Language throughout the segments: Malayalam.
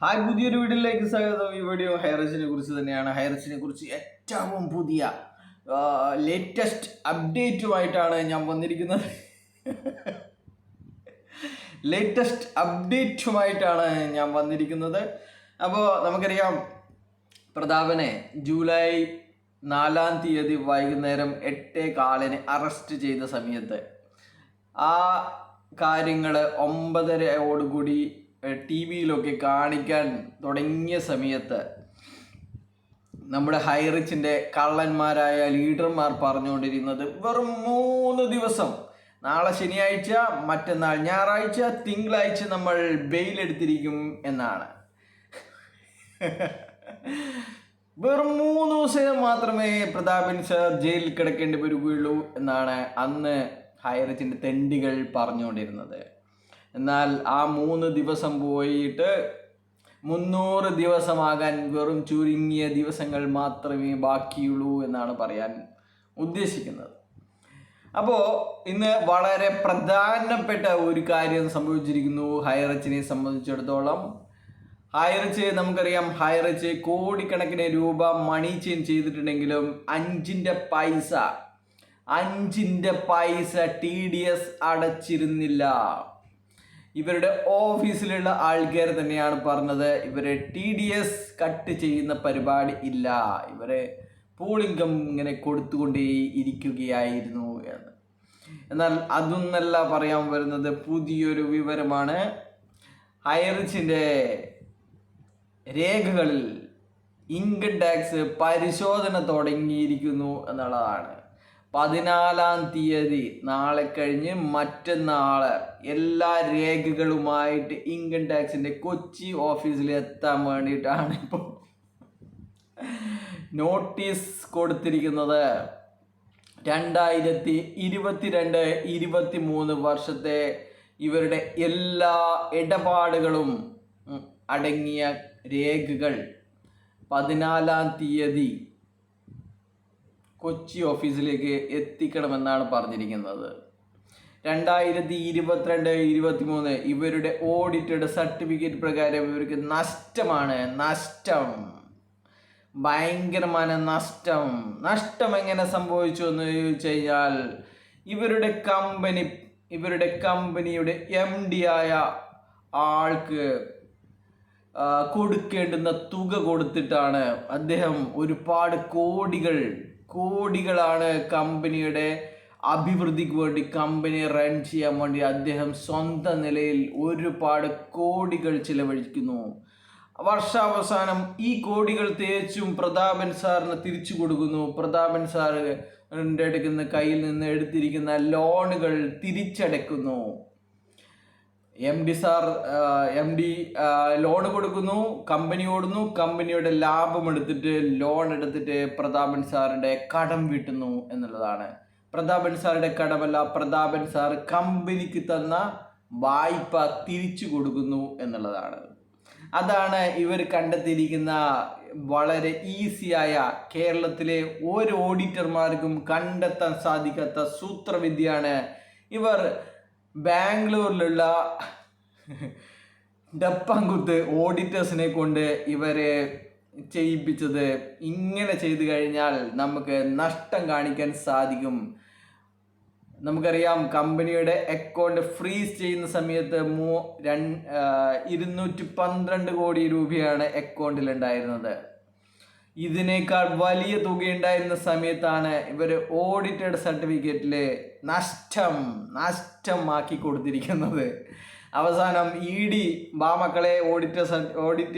ഹായ്, പുതിയൊരു വീഡിയോയിലേക്ക് സ്വാഗതം. ഈ വീഡിയോ ഹൈറിച്ചിനെ കുറിച്ച് തന്നെയാണ്. ഹൈറിച്ചിനെ കുറിച്ച് ഏറ്റവും പുതിയ ലേറ്റസ്റ്റ് അപ്ഡേറ്റുമായിട്ടാണ് ഞാൻ വന്നിരിക്കുന്നത്. അപ്പോൾ നമുക്കറിയാം, പ്രതാപനെ ജൂലൈ 4-ാം തീയതി വൈകുന്നേരം 8:15 അറസ്റ്റ് ചെയ്ത സമയത്ത് ആ കാര്യങ്ങൾ 9:30 ടി വിയിലൊക്കെ കാണിക്കാൻ തുടങ്ങിയ സമയത്ത് നമ്മുടെ ഹൈറിച്ചിൻ്റെ കള്ളന്മാരായ ലീഡർമാർ പറഞ്ഞുകൊണ്ടിരുന്നത് വെറും 3 ദിവസം, നാളെ ശനിയാഴ്ച, മറ്റന്നാൾ ഞായറാഴ്ച, തിങ്കളാഴ്ച നമ്മൾ ബെയിലെടുത്തിരിക്കും എന്നാണ്. വെറും 3 ദിവസം മാത്രമേ പ്രതാപൻ സർ ജയിലിൽ കിടക്കേണ്ടി വരികയുള്ളൂ എന്നാണ് അന്ന് ഹൈറിച്ചിൻ്റെ തെണ്ടികൾ പറഞ്ഞുകൊണ്ടിരുന്നത്. എന്നാൽ ആ 3 ദിവസം പോയിട്ട് 300 ദിവസമാകാൻ വെറും ചുരുങ്ങിയ ദിവസങ്ങൾ മാത്രമേ ബാക്കിയുള്ളൂ എന്നാണ് പറയാൻ ഉദ്ദേശിക്കുന്നത്. അപ്പോൾ ഇന്ന് വളരെ പ്രധാനപ്പെട്ട ഒരു കാര്യം സംഭവിച്ചിരിക്കുന്നു ഹൈറിച്ചിനെ സംബന്ധിച്ചിടത്തോളം. ഹൈറിച്ച് നമുക്കറിയാം, ഹൈറിച്ച് കോടിക്കണക്കിന് രൂപ മണി ചെയിൻ ചെയ്തിട്ടുണ്ടെങ്കിലും 5 പൈസ TDS അടച്ചിരുന്നില്ല. ഇവരുടെ ഓഫീസിലുള്ള ആൾക്കാർ തന്നെയാണ് പറഞ്ഞത്, ഇവരെ TDS കട്ട് ചെയ്യുന്ന പരിപാടി ഇല്ല, ഇവരെ പൂളിംഗം ഇങ്ങനെ കൊടുത്തുകൊണ്ടേ ഇരിക്കുകയായിരുന്നു എന്ന്. എന്നാൽ അതൊന്നല്ല പറയാൻ വരുന്നത്, പുതിയൊരു വിവരമാണ്. ഹൈറിച്ചിൻ്റെ രേഖകളിൽ ഇൻകം ടാക്സ് പരിശോധന തുടങ്ങിയിരിക്കുന്നു എന്നുള്ളതാണ്. 14-ാം തീയതി, നാളെ കഴിഞ്ഞ് മറ്റന്നാൾ എല്ലാ രേഖകളുമായിട്ട് ഇൻകം ടാക്സിൻ്റെ കൊച്ചി ഓഫീസിൽ എത്താൻ വേണ്ടിയിട്ടാണ് ഇപ്പോൾ നോട്ടീസ് കൊടുത്തിരിക്കുന്നത്. 2022-23 വർഷത്തെ ഇവരുടെ എല്ലാ ഇടപാടുകളും അടങ്ങിയ രേഖകൾ 14-ാം തീയതി കൊച്ചി ഓഫീസിലേക്ക് എത്തിക്കണമെന്നാണ് പറഞ്ഞിരിക്കുന്നത്. 2022-23 ഇവരുടെ ഓഡിറ്റഡ് സർട്ടിഫിക്കറ്റ് പ്രകാരം ഇവർക്ക് നഷ്ടം, ഭയങ്കരമായ നഷ്ടം. എങ്ങനെ സംഭവിച്ചു എന്ന് ചോദിച്ചു കഴിഞ്ഞാൽ, ഇവരുടെ കമ്പനിയുടെ MD ആയ ആൾക്ക് കൊടുക്കേണ്ടുന്ന തുക കൊടുത്തിട്ടാണ് അദ്ദേഹം ഒരുപാട് കോടികളാണ് കമ്പനിയുടെ അഭിവൃദ്ധിക്ക് വേണ്ടി, കമ്പനി റൺ ചെയ്യാൻ വേണ്ടി അദ്ദേഹം സ്വന്തം നിലയിൽ ഒരുപാട് കോടികൾ ചിലവഴിക്കുന്നു. വർഷാവസാനം ഈ കോടികൾ തേച്ചും പ്രതാപൻ സാറിന് തിരിച്ചു കൊടുക്കുന്നു. പ്രതാപൻ സാറിൻ്റെ എടുക്കുന്ന കയ്യിൽ നിന്ന് എടുത്തിരിക്കുന്ന ലോണുകൾ തിരിച്ചടയ്ക്കുന്നു. MD ലോൺ കൊടുക്കുന്നു, കമ്പനി ഓടുന്നു, കമ്പനിയുടെ ലാഭം എടുത്തിട്ട് ലോൺ എടുത്തിട്ട് പ്രതാപൻ സാറിൻ്റെ കടം വീട്ടുന്നു എന്നുള്ളതാണ്. പ്രതാപൻ സാറിൻ്റെ കടമല്ല, പ്രതാപൻ സാർ കമ്പനിക്ക് തന്ന വായ്പ തിരിച്ചു കൊടുക്കുന്നു എന്നുള്ളതാണ്. അതാണ് ഇവർ കണ്ടെത്തിയിരിക്കുന്ന വളരെ ഈസിയായ, കേരളത്തിലെ ഒരു ഓഡിറ്റർമാർക്കും കണ്ടെത്താൻ സാധിക്കാത്ത സൂത്രവിദ്യയാണ് ഇവർ ബാംഗ്ലൂരിലുള്ള ഡപ്പാങ്കുത്ത് ഓഡിറ്റേഴ്സിനെ കൊണ്ട് ഇവരെ ചെയ്യിപ്പിച്ചത്. ഇങ്ങനെ ചെയ്തു കഴിഞ്ഞാൽ നമുക്ക് നഷ്ടം കാണിക്കാൻ സാധിക്കും. നമുക്കറിയാം, കമ്പനിയുടെ അക്കൗണ്ട് ഫ്രീസ് ചെയ്യുന്ന സമയത്ത് 212 കോടി രൂപയാണ് അക്കൗണ്ടിലുണ്ടായിരുന്നത്. ഇതിനേക്കാൾ വലിയ തുകയുണ്ടായിരുന്ന സമയത്താണ് ഇവർ ഓഡിറ്റഡ് സർട്ടിഫിക്കറ്റിൽ നഷ്ടമാക്കി കൊടുത്തിരിക്കുന്നത്. അവസാനം ED മക്കളെ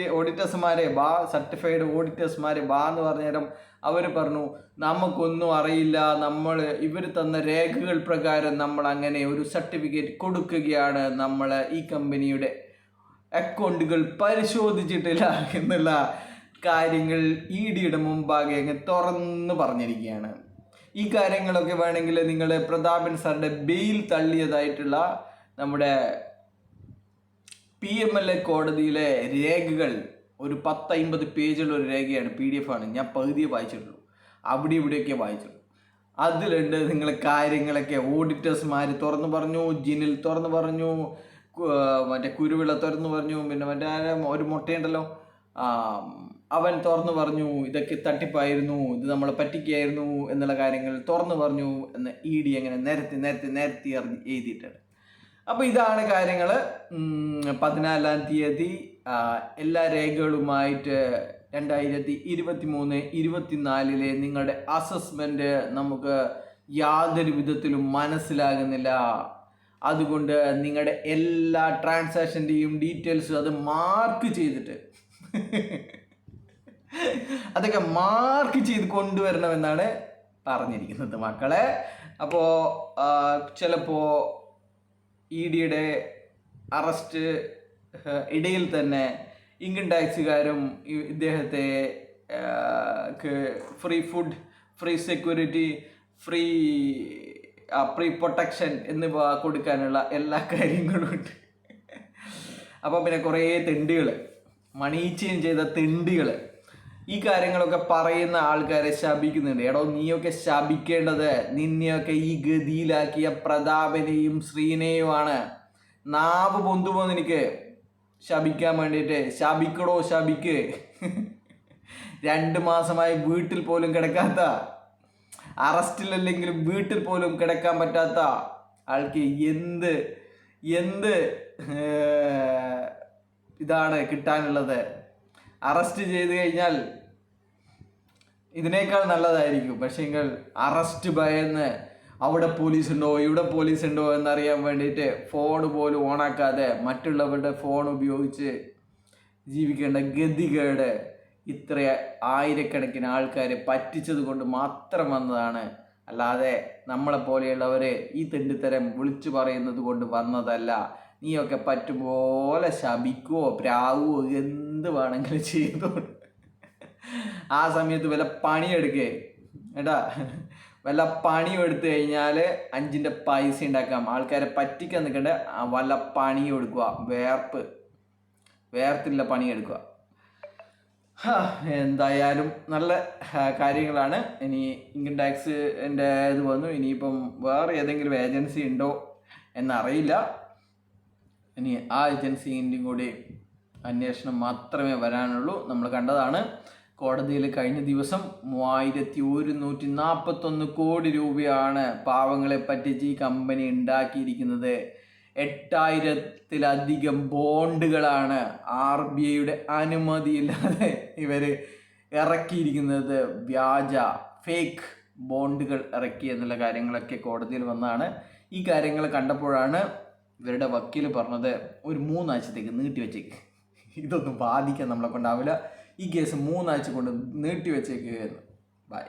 ഓഡിറ്റേഴ്സുമാരെ സർട്ടിഫൈഡ് ഓഡിറ്റേഴ്സുമാരെ എന്ന് പറഞ്ഞേരം അവർ പറഞ്ഞു, നമുക്കൊന്നും അറിയില്ല, ഇവർ തന്ന രേഖകൾ പ്രകാരം നമ്മൾ അങ്ങനെ ഒരു സർട്ടിഫിക്കറ്റ് കൊടുക്കുകയാണ്, നമ്മൾ ഈ കമ്പനിയുടെ അക്കൗണ്ടുകൾ പരിശോധിച്ചിട്ടില്ല എന്നുള്ള കാര്യങ്ങൾ EDയുടെ മുമ്പാകെ അങ്ങ് തുറന്ന് പറഞ്ഞിരിക്കുകയാണ്. ഈ കാര്യങ്ങളൊക്കെ വേണമെങ്കിൽ നിങ്ങൾ പ്രതാപൻ സാറിൻ്റെ ബെയിൽ തള്ളിയതായിട്ടുള്ള നമ്മുടെ PMLA കോടതിയിലെ രേഖകൾ, ഒരു 10-50 പേജുള്ള ഒരു രേഖയാണ്, PDF ആണ്. ഞാൻ പകുതിയെ വായിച്ചിട്ടുള്ളൂ, ഇവിടെയൊക്കെ വായിച്ചുള്ളൂ. അതിലുണ്ട് നിങ്ങൾ കാര്യങ്ങളൊക്കെ. ഓഡിറ്റേഴ്സുമാർ തുറന്നു പറഞ്ഞു, ജിനിൽ തുറന്നു പറഞ്ഞു, മറ്റേ കുരുവിള തുറന്നു പറഞ്ഞു. പിന്നെ മറ്റേ ഒരു മുട്ടയുണ്ടല്ലോ, അവൻ തുറന്നു പറഞ്ഞു ഇതൊക്കെ തട്ടിപ്പായിരുന്നു, ഇത് നമ്മളെ പറ്റിക്കായിരുന്നു എന്നുള്ള കാര്യങ്ങൾ തുറന്നു പറഞ്ഞു എന്ന് ED അങ്ങനെ നിരത്തി എഴുതിയിട്ടുണ്ട്. അപ്പോൾ ഇതാണ് കാര്യങ്ങൾ. 14-ാം തീയതി എല്ലാ രേഖകളുമായിട്ട് 2023-24 നിങ്ങളുടെ അസസ്മെന്റ് നമുക്ക് യാതൊരു വിധത്തിലും മനസ്സിലാകുന്നില്ല. അതുകൊണ്ട് നിങ്ങളുടെ എല്ലാ ട്രാൻസാക്ഷൻ്റെയും ഡീറ്റെയിൽസും അത് മാർക്ക് ചെയ്തിട്ട് അതൊക്കെ മാർക്ക് ചെയ്ത് കൊണ്ടുവരണമെന്നാണ് പറഞ്ഞിരിക്കുന്നത് മക്കളെ. അപ്പോൾ ചിലപ്പോൾ EDയുടെ അറസ്റ്റ് ഇടയിൽ തന്നെ ഇൻകം ടാക്സുകാരും ഇദ്ദേഹത്തെ free food, free security, free protection എന്നിവ കൊടുക്കാനുള്ള എല്ലാ കാര്യങ്ങളും ഉണ്ട്. അപ്പോൾ പിന്നെ കുറേ തെണ്ടികൾ, മണി ചേഞ്ച് ചെയ്ത തെണ്ടികൾ ഈ കാര്യങ്ങളൊക്കെ പറയുന്ന ആൾക്കാരെ ശപിക്കുന്നുണ്ട്. എടോ, നീയൊക്കെ ശപിക്കേണ്ടത് നിന്നെയൊക്കെ ഈ ഗതിയിലാക്കിയ പ്രതാപനെയും ശ്രീനെയുമാണ്. നാവ് പൊന്തുമോ നിനക്ക് ശപിക്കാൻ വേണ്ടിയിട്ട്? ശപിക്കടോ, ശപിക്ക്. 2 മാസമായി വീട്ടിൽ പോലും കിടക്കാത്ത, അറസ്റ്റിലല്ലെങ്കിലും വീട്ടിൽ പോലും കിടക്കാൻ പറ്റാത്ത ആൾക്ക് എന്ത് ഇതാണ് കിട്ടാനുള്ളത്? അറസ്റ്റ് ചെയ്ത് കഴിഞ്ഞാൽ ഇതിനേക്കാൾ നല്ലതായിരിക്കും. പക്ഷേങ്കിൽ അറസ്റ്റ് ഭയന്ന് അവിടെ പോലീസ് ഉണ്ടോ ഇവിടെ പോലീസ് ഉണ്ടോ എന്നറിയാൻ വേണ്ടിയിട്ട് ഫോൺ പോലും ഓണാക്കാതെ മറ്റുള്ളവരുടെ ഫോൺ ഉപയോഗിച്ച് ജീവിക്കേണ്ട ഗതികേട് ഇത്ര ആയിരക്കണക്കിന് ആൾക്കാരെ പറ്റിച്ചത് കൊണ്ട് മാത്രം വന്നതാണ്. അല്ലാതെ നമ്മളെപ്പോലെയുള്ളവർ ഈ തെണ്ടിത്തരം വിളിച്ചു പറയുന്നത് കൊണ്ട് വന്നതല്ല. നീയൊക്കെ പറ്റുപോലെ ശപിക്കുവോ പ്രാവുവോ എന്ത് വേണമെങ്കിലും ചെയ്തോണ്ട് ആ സമയത്ത് വല്ല പണിയെടുക്കേ ഏട്ടാ. വല്ല പണിയും എടുത്തു കഴിഞ്ഞാൽ 5ൻ്റെ പൈസ ഉണ്ടാക്കാം. ആൾക്കാരെ പറ്റിക്കാൻ നിൽക്കണ്ട, വല്ല പണിയും എടുക്കുക. വേർത്തില്ല പണിയെടുക്കുക. എന്തായാലും നല്ല കാര്യങ്ങളാണ്. ഇനി ഇൻകം ടാക്സിൻ്റെ ഇത് വന്നു. ഇനിയിപ്പം വേറെ ഏതെങ്കിലും ഏജൻസി ഉണ്ടോ എന്നറിയില്ല. ഇനി ആ ഏജൻസിൻ്റെയും കൂടി അന്വേഷണം മാത്രമേ വരാനുള്ളൂ. നമ്മൾ കണ്ടതാണ് കോടതിയിൽ കഴിഞ്ഞ ദിവസം 3141 കോടി രൂപയാണ് പാവങ്ങളെ പറ്റിച്ച് ഈ കമ്പനി ഉണ്ടാക്കിയിരിക്കുന്നത്. 8000-ത്തിലധികം ബോണ്ടുകളാണ് RBIയുടെ അനുമതിയില്ലാതെ ഇവർ ഇറക്കിയിരിക്കുന്നത്. വ്യാജ ഫേക്ക് ബോണ്ടുകൾ ഇറക്കി എന്നുള്ള കാര്യങ്ങളൊക്കെ കോടതിയിൽ വന്നതാണ്. ഈ കാര്യങ്ങൾ കണ്ടപ്പോഴാണ് ഇവരുടെ വക്കീൽ പറഞ്ഞത് ഒരു 3 ആഴ്ചത്തേക്ക് നീട്ടിവെച്ചേക്ക്, ഇതൊന്നും ബാധിക്കാൻ നമ്മളെ കൊണ്ടാവില്ല, ഈ കേസ് 3 ആഴ്ച കൊണ്ട് നീട്ടിവെച്ചേക്ക് എന്ന്. ബൈ.